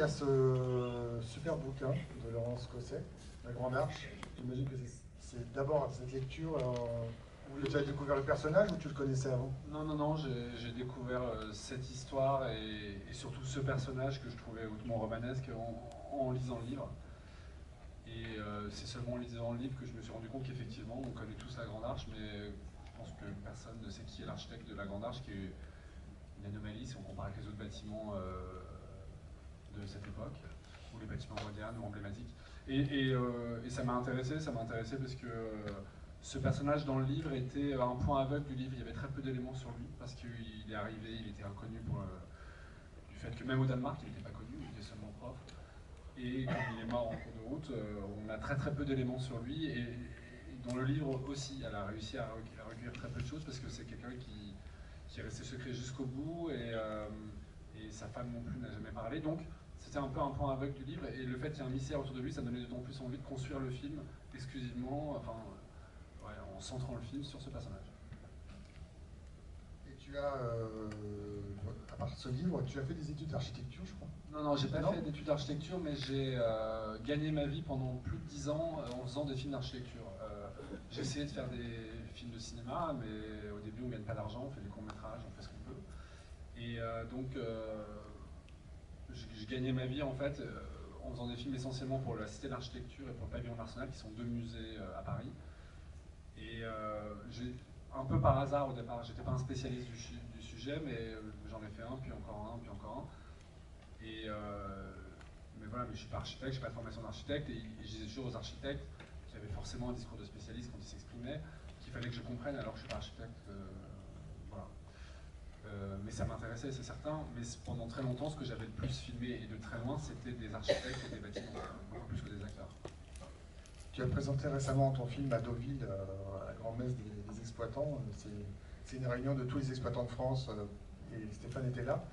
y a ce super bouquin de Laurence Cosset, La Grande Arche. J'imagine que c'est d'abord cette lecture où tu as découvert le personnage ou tu le connaissais avant? Non, non, non, j'ai découvert cette histoire et surtout ce personnage que je trouvais hautement romanesque en lisant le livre. Et c'est seulement en lisant le livre que je me suis rendu compte qu'effectivement, on connaît tous la Grande Arche, mais je pense que personne ne sait qui est l'architecte de la Grande Arche, qui est une anomalie si on compare avec les autres bâtiments de cette époque, ou les bâtiments modernes ou emblématiques. Et ça m'a intéressé parce que ce personnage dans le livre était un point aveugle du livre. Il y avait très peu d'éléments sur lui parce qu'il est arrivé, il était inconnu du fait que même au Danemark, il n'était pas connu, il était seulement prof. Et quand il est mort en cours de route, on a très très peu d'éléments sur lui. Et dans le livre aussi, elle a réussi à recueillir très peu de choses parce que c'est quelqu'un qui est resté secret jusqu'au bout et sa femme non plus n'a jamais parlé. Donc c'était un peu un point aveugle du livre et le fait qu'il y ait un mystère autour de lui, ça donnait d'autant plus envie de construire le film exclusivement, enfin, ouais, en centrant le film sur ce personnage. Et tu as, à part ce livre, tu as fait des études d'architecture, je crois? Non, non, j'ai pas fait d'études d'architecture, mais j'ai gagné ma vie pendant plus de 10 ans en faisant des films d'architecture. J'ai essayé de faire des films de cinéma, mais au début on gagne pas d'argent, on fait des courts-métrages, on fait ce qu'on peut. Et donc j'ai gagné ma vie en fait en faisant des films essentiellement pour la Cité de l'Architecture et pour le Pavillon de l'Arsenal, qui sont deux musées à Paris. Et j'ai un peu par hasard au départ, j'étais pas un spécialiste du sujet, mais j'en ai fait un, puis encore un, puis encore un. Mais voilà, mais je suis pas architecte, j'ai pas de formation d'architecte, et je disais toujours aux architectes qui avaient forcément un discours de spécialiste quand ils s'exprimaient, qu'il fallait que je comprenne alors que je suis pas architecte. Voilà. Mais ça m'intéressait, c'est certain, mais pendant très longtemps, ce que j'avais le plus filmé et de très loin, c'était des architectes et des bâtiments, beaucoup plus que des acteurs. Tu as présenté récemment ton film à Deauville, à la grand-messe des exploitants. C'est une réunion de tous les exploitants de France, et Stéphane était là.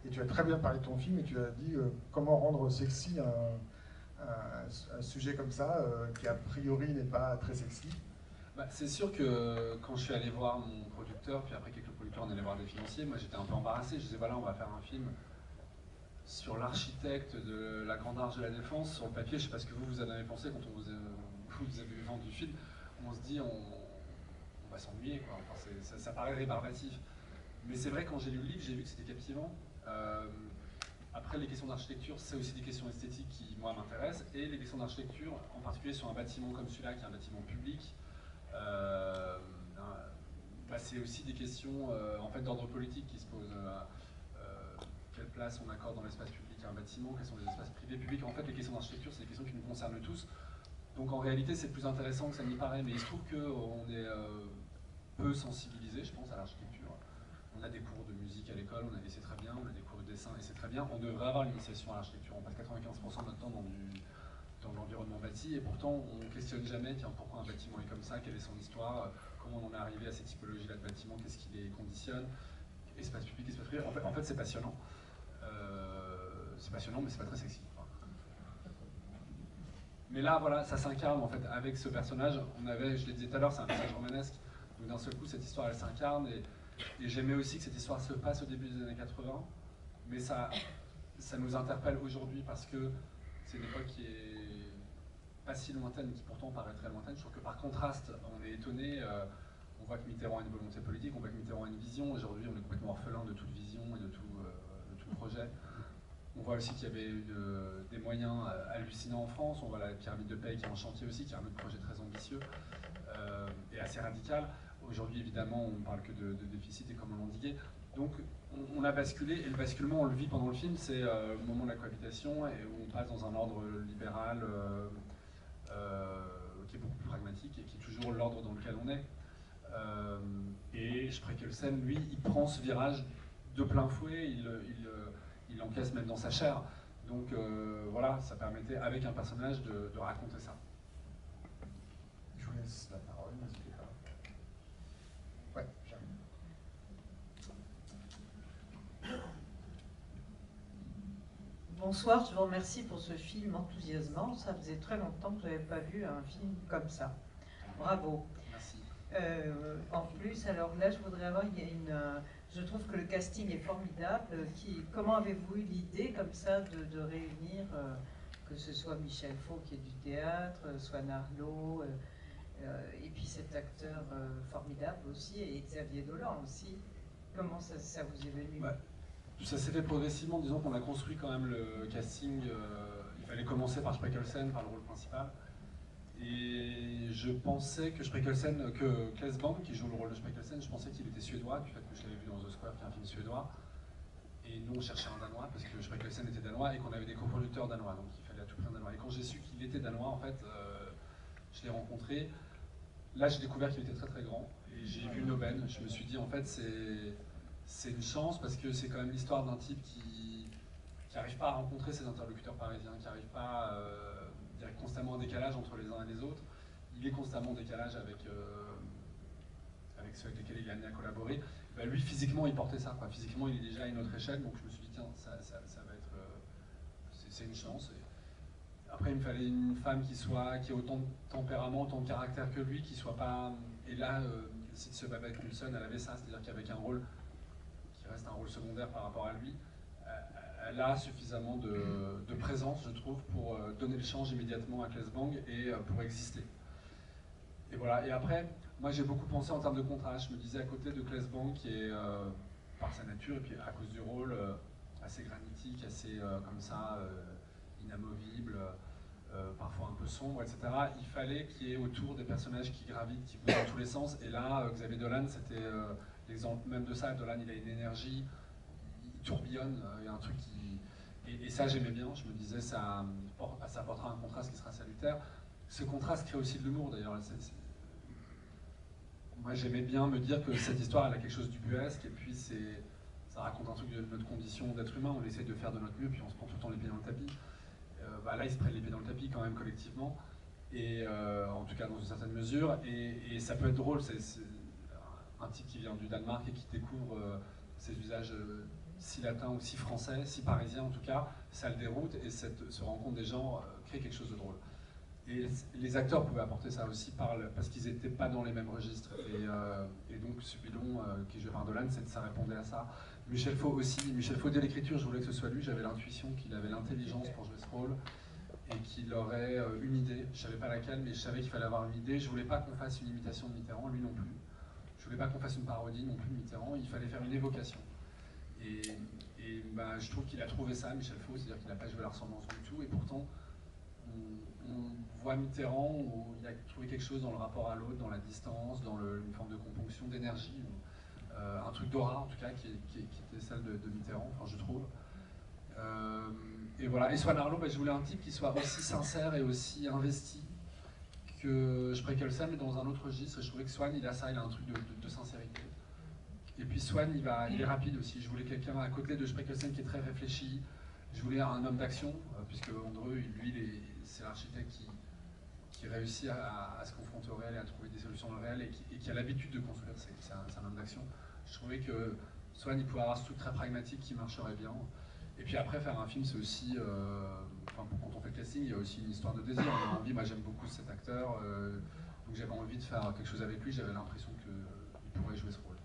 Et tu as très bien parlé de ton film et tu as dit comment rendre sexy un sujet comme ça, qui a priori n'est pas très sexy. Bah, c'est sûr que quand je suis allé voir mon producteur, puis après quelques producteurs on allait voir des financiers, moi j'étais un peu embarrassé. Je disais voilà, on va faire un film sur l'architecte de la Grande Arche de la Défense. Sur le papier, je sais pas ce que vous en avez pensé quand vous avez vendu le film. On se dit on va s'ennuyer, quoi. Enfin, ça paraît rébarbatif. Mais c'est vrai, quand j'ai lu le livre, j'ai vu que c'était captivant. Après, les questions d'architecture, c'est aussi des questions esthétiques qui, moi, m'intéressent. Et les questions d'architecture, en particulier sur un bâtiment comme celui-là, qui est un bâtiment public, bah, c'est aussi des questions en fait, d'ordre politique qui se posent. Quelle place on accorde dans l'espace public à un bâtiment, quels sont les espaces privés, publics. En fait, les questions d'architecture, c'est des questions qui nous concernent tous. Donc en réalité, c'est plus intéressant que ça n'y paraît, mais il se trouve qu'on est peu sensibilisé, je pense, à l'architecture. On a des cours de musique à l'école, et c'est très bien, on a des cours de dessin, et c'est très bien. On devrait avoir une initiation à l'architecture. On passe 95% de notre temps dans l'environnement bâti, et pourtant on ne questionne jamais, tiens, pourquoi un bâtiment est comme ça, quelle est son histoire, comment on en est arrivé à ces typologies-là de bâtiments, qu'est-ce qui les conditionne, espace public, espace privé. En fait c'est passionnant. C'est passionnant, mais c'est pas très sexy. Mais là, voilà, ça s'incarne en fait avec ce personnage. Je l'ai dit tout à l'heure, c'est un personnage romanesque. Donc d'un seul coup, cette histoire, elle s'incarne. Et j'aimais aussi que cette histoire se passe au début des années 80. Mais ça nous interpelle aujourd'hui parce que c'est une époque qui est pas si lointaine, qui pourtant paraît très lointaine. Je trouve que par contraste, on est étonné. On voit que Mitterrand a une volonté politique, on voit que Mitterrand a une vision. Aujourd'hui, on est complètement orphelin de toute vision et de tout projet. On voit aussi qu'il y avait eu des moyens hallucinants en France. On voit la pyramide de Paye qui est en chantier aussi, qui est un autre projet très ambitieux et assez radical. Aujourd'hui, évidemment, on ne parle que de déficit et comment l'endiguer. Donc, on a basculé, et le basculement, on le vit pendant le film, c'est le moment de la cohabitation, et où on passe dans un ordre libéral qui est beaucoup plus pragmatique et qui est toujours l'ordre dans lequel on est. Et Spreckelsen, lui, il prend ce virage de plein fouet, il encaisse même dans sa chair. Donc voilà, ça permettait, avec un personnage, de raconter ça. Je vous laisse la parole, n'hésitez pas. Ouais, j'arrive. Bonsoir, je vous remercie pour ce film enthousiasmant. Ça faisait très longtemps que je n'avais pas vu un film comme ça. Bravo. Merci. En plus, alors là, je voudrais avoir, il y a Je trouve que le casting est formidable. Comment avez-vous eu l'idée comme ça de réunir, que ce soit Michel Faux qui est du théâtre, Swan Arlo, et puis cet acteur formidable aussi, et Xavier Dolan aussi. Comment ça vous est venu? Ça s'est fait progressivement, disons qu'on a construit quand même le casting. Il fallait commencer par Spreckelsen, par le rôle principal. Et je pensais que Claes Bang, qui joue le rôle de Spreckelsen, je pensais qu'il était suédois, du fait que je l'avais vu dans The Square, qui est un film suédois. Et nous, on cherchait un danois, parce que Spreckelsen était danois, et qu'on avait des coproducteurs danois, donc il fallait à tout prix un danois. Et quand j'ai su qu'il était danois, en fait, je l'ai rencontré. Là, j'ai découvert qu'il était très très grand, et j'ai vu une aubaine. Je me suis dit, en fait, c'est une chance, parce que c'est quand même l'histoire d'un type qui n'arrive pas à rencontrer ses interlocuteurs parisiens, qui n'arrive pas il y a constamment un décalage entre les uns et les autres. Il est constamment en décalage avec ceux avec lesquels il est amené à collaborer. Lui, physiquement, il portait ça. Quoi. Physiquement, il est déjà à une autre échelle, donc je me suis dit, tiens, ça va être... c'est une chance. Et après, il me fallait une femme qui ait autant de tempérament, autant de caractère que lui, qui soit pas... Et là, Sitze Babette Knudsen, elle avait ça, c'est-à-dire qu'avec un rôle qui reste un rôle secondaire par rapport à lui, elle a suffisamment de présence, je trouve, pour donner le change immédiatement à Claes Bang et pour exister. Et voilà. Et après, moi j'ai beaucoup pensé en termes de contraste. Je me disais à côté de Claes Bang, qui est par sa nature et puis à cause du rôle assez granitique, assez comme ça, inamovible, parfois un peu sombre, etc. Il fallait qu'il y ait autour des personnages qui gravitent, qui bougent dans tous les sens. Et là, Xavier Dolan, c'était l'exemple même de ça. Dolan, il a une énergie, il tourbillonne, il y a un truc qui... Et ça, j'aimais bien. Je me disais, ça apportera un contraste qui sera salutaire. Ce contraste crée aussi de l'humour, d'ailleurs. Moi, j'aimais bien me dire que cette histoire, elle a quelque chose du buesque, et puis ça raconte un truc de notre condition d'être humain. On essaye de faire de notre mieux, puis on se prend tout le temps les pieds dans le tapis. Là, ils se prennent les pieds dans le tapis quand même collectivement, et en tout cas dans une certaine mesure. Et ça peut être drôle. C'est un type qui vient du Danemark et qui découvre ses usages si latins ou si français, si parisiens en tout cas, ça le déroute, et se rencontre des gens crée quelque chose de drôle. Et les acteurs pouvaient apporter ça aussi parce qu'ils n'étaient pas dans les mêmes registres. Et donc Subidon, qui est joué par Dolan, ça répondait à ça. Michel Faux aussi. Michel Faux, dès l'écriture, je voulais que ce soit lui. J'avais l'intuition qu'il avait l'intelligence pour jouer ce rôle et qu'il aurait une idée. Je ne savais pas laquelle, mais je savais qu'il fallait avoir une idée. Je ne voulais pas qu'on fasse une imitation de Mitterrand, lui non plus. Je ne voulais pas qu'on fasse une parodie non plus de Mitterrand. Il fallait faire une évocation. Et je trouve qu'il a trouvé ça, Michel Faux, c'est-à-dire qu'il n'a pas joué la ressemblance du tout. Et pourtant, on voit Mitterrand où il a trouvé quelque chose dans le rapport à l'autre, dans la distance, dans une forme de componction d'énergie, un truc d'aura en tout cas qui était celle de Mitterrand, enfin je trouve. Et voilà. Et Swan Arlo, je voulais un type qui soit aussi sincère et aussi investi que Spreckelsen, mais dans un autre registre. Je trouvais que Swan, il a ça, il a un truc de sincérité. Et puis Swan, il est rapide aussi. Je voulais quelqu'un à côté de Spreckelsen qui est très réfléchi. Je voulais un homme d'action, puisque Andreu, lui, c'est l'architecte qui réussit à se confronter au réel et à trouver des solutions dans le réel et qui a l'habitude de construire. C'est un homme d'action. Je trouvais que Swan, il pouvait avoir ce truc très pragmatique qui marcherait bien. Et puis après, faire un film, c'est aussi... quand on fait le casting, il y a aussi une histoire de désir. On a envie, moi j'aime beaucoup cet acteur, donc j'avais envie de faire quelque chose avec lui. J'avais l'impression qu'il pourrait jouer ce rôle.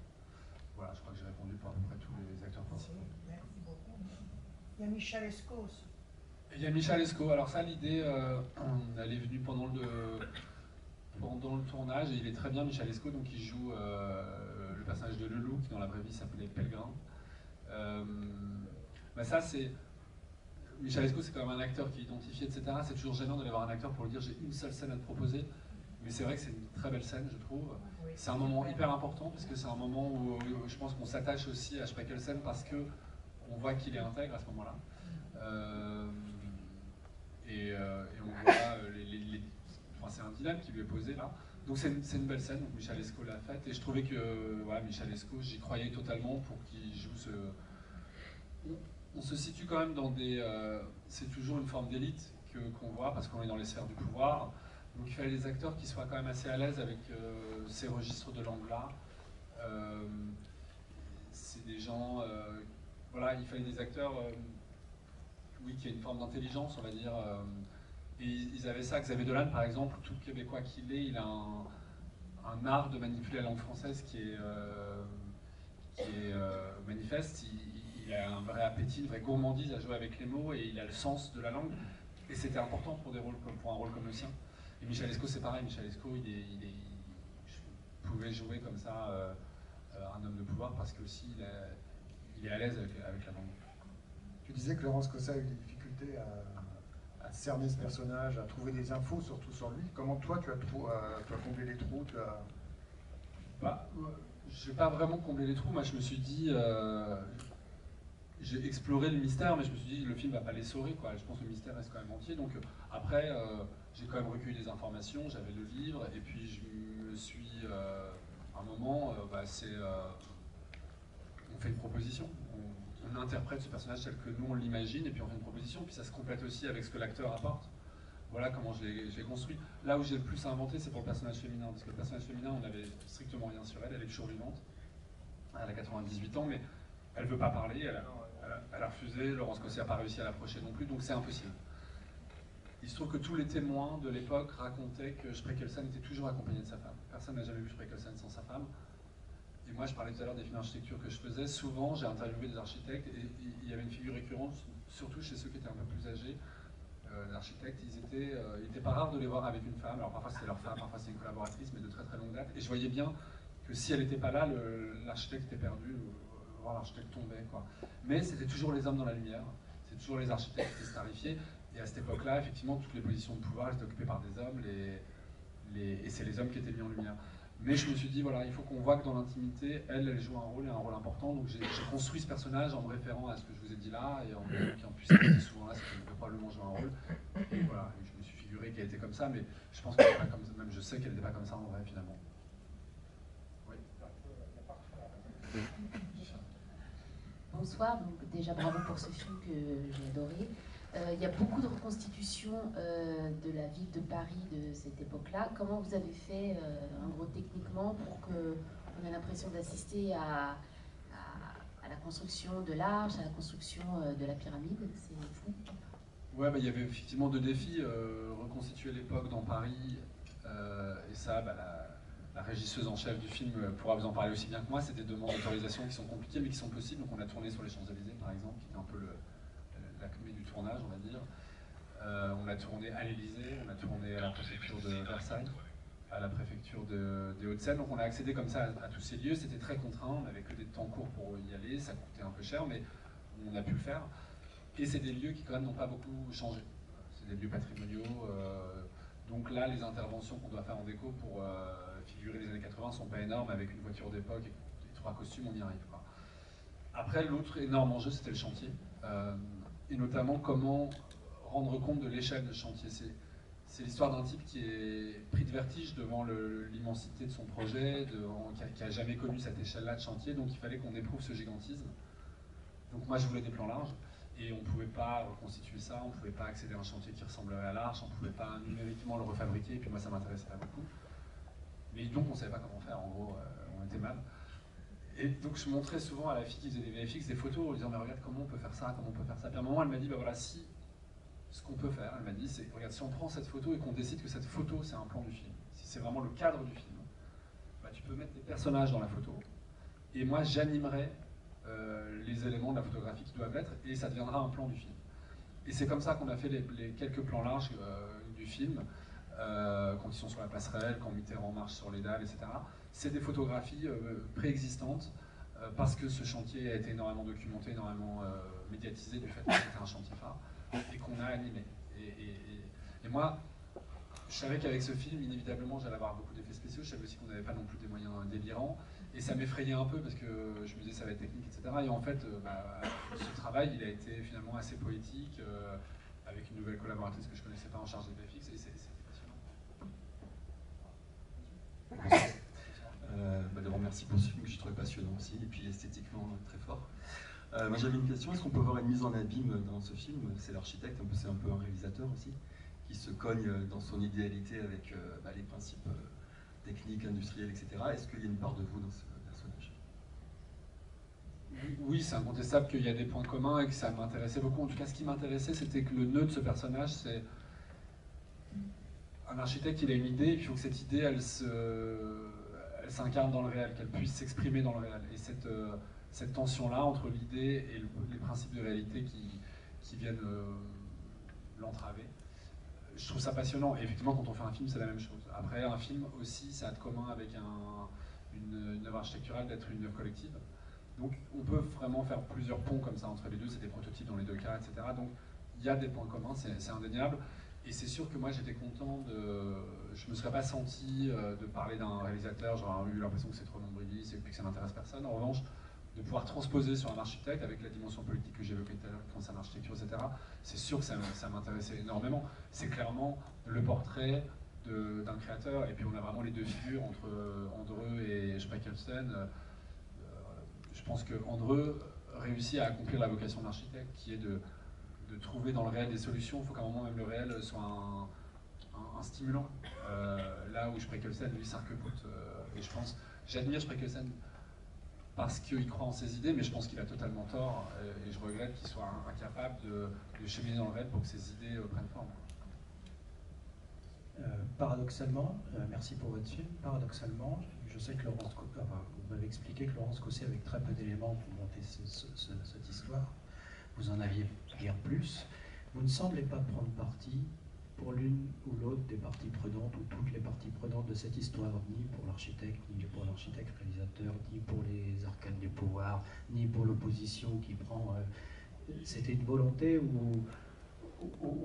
Voilà, je crois que j'ai répondu pour à peu près tous les acteurs principaux. Merci beaucoup. Il y a Michel Esco aussi. Il y a Michel Esco. Alors ça, l'idée, elle est venue pendant le tournage, et il est très bien, Michel Esco, donc il joue le personnage de Leloup, qui dans la vraie vie s'appelait Pellegrin. Ça, c'est... Michel Esco, c'est quand même un acteur qui est identifié, etc. C'est toujours gênant d'aller voir un acteur pour lui dire j'ai une seule scène à te proposer. Mais c'est vrai que c'est une très belle scène, je trouve. Oui. C'est un moment hyper important, parce que c'est un moment où je pense qu'on s'attache aussi à Spreckelsen parce qu'on voit qu'il est intègre à ce moment-là. Et on voit enfin, c'est un dilemme qui lui est posé là. Donc c'est une belle scène, donc Michel Esco l'a faite, et je trouvais que Michel Esco, j'y croyais totalement pour qu'il joue ce... On se situe quand même dans des... c'est toujours une forme d'élite qu'on voit, parce qu'on est dans les sphères du pouvoir. Donc il fallait des acteurs qui soient quand même assez à l'aise avec ces registres de langue-là. C'est des gens... il fallait des acteurs qui aient une forme d'intelligence, on va dire. Et ils avaient ça. Xavier Dolan, par exemple, tout Québécois qu'il est, il a un art de manipuler la langue française qui qui est manifeste. Il a un vrai appétit, une vraie gourmandise à jouer avec les mots et il a le sens de la langue. Et c'était important pour un rôle comme le sien. Et Michel Lescaut, c'est pareil. Michel Lescaut, pouvait jouer comme ça un homme de pouvoir parce qu'aussi il est à l'aise avec la langue. Tu disais que Laurence Cossat a eu des difficultés à cerner ce personnage, à trouver des infos surtout sur lui. Comment toi tu as comblé les trous, je n'ai pas vraiment comblé les trous. Moi, je me suis dit, j'ai exploré le mystère, mais je me suis dit, le film ne va pas l'essorer, quoi. Je pense que le mystère reste quand même entier. Donc après, j'ai quand même recueilli des informations, j'avais le livre, et puis je me suis, à un moment, on fait une proposition. On interprète ce personnage tel que nous on l'imagine, et puis on fait une proposition, puis ça se complète aussi avec ce que l'acteur apporte. Voilà comment je l'ai construit. Là où j'ai le plus à inventer, c'est pour le personnage féminin, parce que le personnage féminin, on n'avait strictement rien sur elle, elle est toujours vivante. Elle a 98 ans, mais elle ne veut pas parler, elle a refusé, Laurence Cossat n'a pas réussi à l'approcher non plus, donc c'est impossible. Il se trouve que tous les témoins de l'époque racontaient que Spreckelsen était toujours accompagné de sa femme. Personne n'a jamais vu Spreckelsen sans sa femme. Et moi, je parlais tout à l'heure des films d'architecture que je faisais. Souvent, j'ai interviewé des architectes et il y avait une figure récurrente, surtout chez ceux qui étaient un peu plus âgés. Les architectes, il était pas rare de les voir avec une femme. Alors parfois c'était leur femme, parfois c'était une collaboratrice, mais de très très longue date. Et je voyais bien que si elle n'était pas là, l'architecte était perdu, voire l'architecte tombait, quoi. Mais c'était toujours les hommes dans la lumière, c'est toujours les architectes qui étaient starifiés. Et à cette époque-là, effectivement, toutes les positions de pouvoir étaient occupées par des hommes, et c'est les hommes qui étaient mis en lumière. Mais je me suis dit, voilà, il faut qu'on voit que dans l'intimité, elle joue un rôle, et un rôle important. Donc j'ai construit ce personnage en me référant à ce que je vous ai dit là, et en disant qu'en plus, elle était souvent là, c'est qu'elle peut probablement jouer un rôle. Et voilà, je me suis figuré qu'elle était comme ça, mais je pense qu'elle n'était pas comme ça, même je sais qu'elle n'était pas comme ça en vrai, finalement. Oui. Bonsoir, donc déjà bravo pour ce film que j'ai adoré. Il y a beaucoup de reconstitutions de la ville de Paris de cette époque-là. Comment vous avez fait, en gros techniquement, pour qu'on ait l'impression d'assister à la construction de l'Arche, à la construction de la pyramide? C'est fou. Ouais, il y avait effectivement deux défis. Reconstituer l'époque dans Paris, et ça, la régisseuse en chef du film pourra vous en parler aussi bien que moi. C'est des demandes d'autorisation qui sont compliquées, mais qui sont possibles. Donc on a tourné sur les Champs-Élysées, par exemple, qui était un peu l'acmé du tournage, on va dire. On a tourné à l'Élysée, on a tourné à la préfecture de Versailles, à la préfecture des Hauts-de-Seine. Donc on a accédé comme ça à tous ces lieux. C'était très contraint, on n'avait que des temps courts pour y aller, ça coûtait un peu cher, mais on a pu le faire. Et c'est des lieux qui quand même n'ont pas beaucoup changé. C'est des lieux patrimoniaux. Donc là, les interventions qu'on doit faire en déco pour figurer les années 80 ne sont pas énormes. Avec une voiture d'époque et 3 costumes, on y arrive, quoi. Après, l'autre énorme enjeu, c'était le chantier. Et notamment, comment rendre compte de l'échelle de ce chantier. C'est l'histoire d'un type qui est pris de vertige devant l'immensité de son projet, qui n'a jamais connu cette échelle-là de chantier. Donc il fallait qu'on éprouve ce gigantisme. Donc moi, je voulais des plans larges. Et on ne pouvait pas reconstituer ça, on ne pouvait pas accéder à un chantier qui ressemblerait à l'Arche, on ne pouvait pas numériquement le refabriquer, et puis moi ça m'intéressait pas beaucoup. Mais donc on ne savait pas comment faire, en gros, on était mal. Et donc je montrais souvent à la fille qui faisait des VFX des photos en disant mais regarde comment on peut faire ça, comment on peut faire ça. Puis à un moment elle m'a dit bah voilà, si ce qu'on peut faire, elle m'a dit c'est regarde, si on prend cette photo et qu'on décide que cette photo c'est un plan du film, si c'est vraiment le cadre du film, bah tu peux mettre des personnages dans la photo, et moi j'animerai les éléments de la photographie qui doivent l'être, et ça deviendra un plan du film. Et c'est comme ça qu'on a fait les quelques plans larges du film, quand ils sont sur la passerelle, quand Mitterrand marche sur les dalles, etc. C'est des photographies préexistantes, parce que ce chantier a été énormément documenté, énormément médiatisé du fait que c'était un chantier phare, et qu'on a animé. Et moi, je savais qu'avec ce film, inévitablement, j'allais avoir beaucoup d'effets spéciaux. Je savais aussi qu'on n'avait pas non plus des moyens délirants. Et ça m'effrayait un peu parce que je me disais ça va être technique, etc. Et en fait, ce travail, il a été finalement assez poétique, avec une nouvelle collaboratrice que je ne connaissais pas en charge des VFX, et c'était passionnant. D'abord, merci pour ce film que j'ai trouvé passionnant aussi, et puis esthétiquement très fort. Moi j'avais une question, est-ce qu'on peut voir une mise en abîme dans ce film? C'est l'architecte, c'est un peu un réalisateur aussi, qui se cogne dans son idéalité avec les principes techniques, industriels, etc. Est-ce qu'il y a une part de vous dans ce personnage? Oui, c'est incontestable qu'il y a des points communs et que ça m'intéressait beaucoup. En tout cas, ce qui m'intéressait, c'était que le nœud de ce personnage, c'est un architecte, il a une idée, et puis il faut que cette idée, elle s'incarne dans le réel, qu'elle puisse s'exprimer dans le réel. Et cette tension-là entre l'idée et les principes de réalité qui viennent l'entraver, je trouve ça passionnant. Et effectivement, quand on fait un film, c'est la même chose. Après, un film aussi, ça a de commun avec une œuvre architecturale d'être une œuvre collective. Donc, on peut vraiment faire plusieurs ponts comme ça entre les deux. C'est des prototypes dans les deux cas, etc. Donc, il y a des points communs, c'est indéniable. Et c'est sûr que moi, j'étais content de... Je me serais pas senti de parler d'un réalisateur, j'aurais eu l'impression que c'est trop nombriliste et puis que ça n'intéresse personne. En revanche, de pouvoir transposer sur un architecte avec la dimension politique que j'évoquais tout à l'heure, qui concerne l'architecture, etc., c'est sûr que ça m'intéressait énormément. C'est clairement le portrait d'un créateur, et puis on a vraiment les deux figures entre Andreu et Spreckelsen. Je pense que Andreu réussit à accomplir la vocation de l'architecte, qui est de trouver dans le réel des solutions. Il faut qu'à un moment même le réel soit un stimulant. Là où Spreckelsen, lui, s'arc-boute. Et je pense, j'admire Spreckelsen parce qu'il croit en ses idées, mais je pense qu'il a totalement tort, et je regrette qu'il soit incapable de cheminer dans le réel pour que ses idées prennent forme. Paradoxalement, merci pour votre film, paradoxalement, je sais que vous m'avez expliqué que Laurence Cosset avait très peu d'éléments pour monter cette histoire, vous en aviez guère plus, vous ne semblez pas prendre parti pour l'une ou l'autre des parties prenantes, ou toutes les parties prenantes de cette histoire, ni pour l'architecte, ni pour l'architecte réalisateur, ni pour les arcanes du pouvoir, ni pour l'opposition qui prend... C'était une volonté où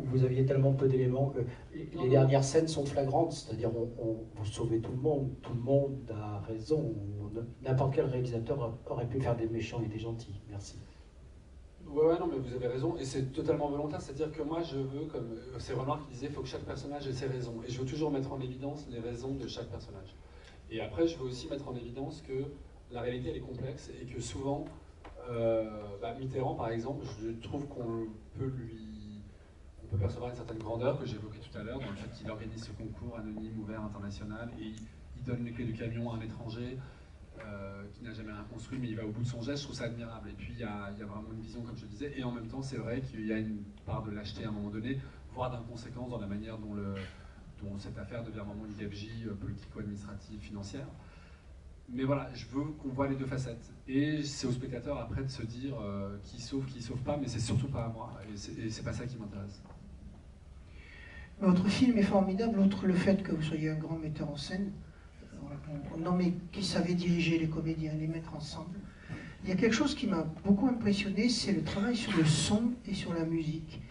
vous aviez tellement peu d'éléments que les dernières scènes sont flagrantes, c'est-à-dire vous sauvez tout le monde a raison, n'importe quel réalisateur aurait pu faire des méchants et des gentils. Merci. Ouais, non, mais vous avez raison, et c'est totalement volontaire, c'est-à-dire que moi je veux, comme c'est Renoir qui disait, il faut que chaque personnage ait ses raisons, et je veux toujours mettre en évidence les raisons de chaque personnage. Et après, je veux aussi mettre en évidence que la réalité elle est complexe, et que souvent, Mitterrand par exemple, je trouve qu'on peut percevoir une certaine grandeur que j'évoquais tout à l'heure, dans le fait qu'il organise ce concours anonyme, ouvert, international, et il donne les clés du camion à un étranger, qui n'a jamais rien construit, mais il va au bout de son geste. Je trouve ça admirable. Et puis il y a vraiment une vision, comme je disais, et en même temps c'est vrai qu'il y a une part de lâcheté à un moment donné, voire d'inconséquence dans la manière dont cette affaire devient vraiment une gabegie politico-administrative, financière. Mais voilà, je veux qu'on voit les deux facettes. Et c'est au spectateur après de se dire qui sauve pas, mais c'est surtout pas à moi, et c'est pas ça qui m'intéresse. Votre film est formidable, outre le fait que vous soyez un grand metteur en scène, un homme qui savait diriger les comédiens, les mettre ensemble. Il y a quelque chose qui m'a beaucoup impressionné, c'est le travail sur le son et sur la musique.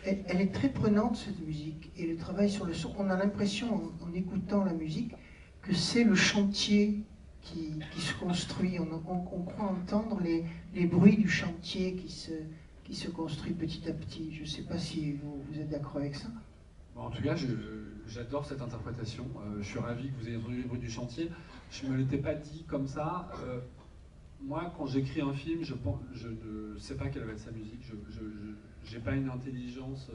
Elle est très prenante, cette musique, et le travail sur le son, on a l'impression, en écoutant la musique, que c'est le chantier qui se construit. On croit entendre les bruits du chantier qui se construit petit à petit. Je ne sais pas si vous êtes d'accord avec ça. En tout cas, j'adore cette interprétation. Je suis ravi que vous ayez entendu les bruits du chantier. Je ne me l'étais pas dit comme ça. Moi, quand j'écris un film, je ne sais pas quelle va être sa musique. Je n'ai pas une intelligence.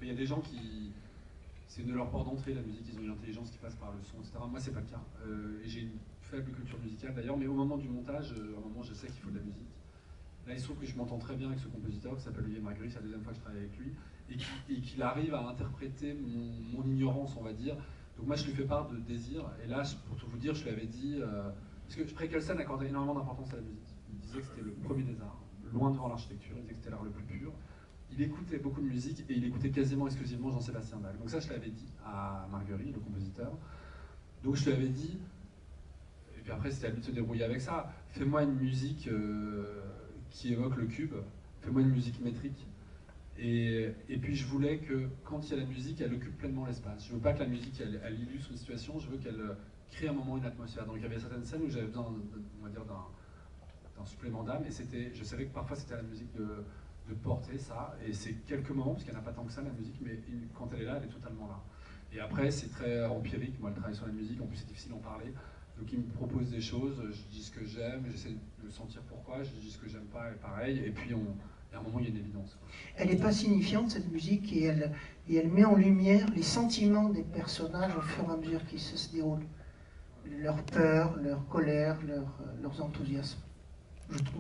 Mais il y a des gens qui... C'est une de leurs portes d'entrée, la musique. Ils ont une intelligence qui passe par le son, etc. Moi, c'est pas le cas. Et j'ai une faible culture musicale d'ailleurs. Mais au moment du montage, à un moment, je sais qu'il faut de la musique. Là, il se trouve que je m'entends très bien avec ce compositeur qui s'appelle Olivier Marguerite. C'est la deuxième fois que je travaille avec lui. Et qu'il arrive à interpréter mon ignorance, on va dire. Donc moi, je lui fais part de désir. Et là, pour tout vous dire, je lui avais dit... parce que Spreckelsen accordait énormément d'importance à la musique. Il disait que c'était le premier des arts, loin devant l'architecture. Il disait que c'était l'art le plus pur. Il écoutait beaucoup de musique et il écoutait quasiment exclusivement Jean-Sébastien Bach. Donc ça, je l'avais dit à Marguerite, le compositeur. Donc je lui avais dit... Et puis après, c'était à lui de se débrouiller avec ça. Fais-moi une musique qui évoque le cube. Fais-moi une musique métrique. Et puis je voulais que quand il y a la musique, elle occupe pleinement l'espace. Je veux pas que la musique elle illustre une situation, je veux qu'elle crée un moment, une atmosphère. Donc il y avait certaines scènes où j'avais besoin, on va dire, d'un supplément d'âme, et je savais que parfois c'était à la musique de porter ça, et c'est quelques moments, parce qu'il n'y en a pas tant que ça la musique, mais quand elle est là, elle est totalement là. Et après c'est très empirique, moi le travail sur la musique, en plus c'est difficile d'en parler, donc il me propose des choses, je dis ce que j'aime, j'essaie de sentir pourquoi, je dis ce que j'aime pas, et pareil, et puis à un moment, il y a une évidence. Elle n'est pas signifiante, cette musique, et elle met en lumière les sentiments des personnages au fur et à mesure qu'ils se déroulent. Leur peur, leur colère, leurs enthousiasmes. Je trouve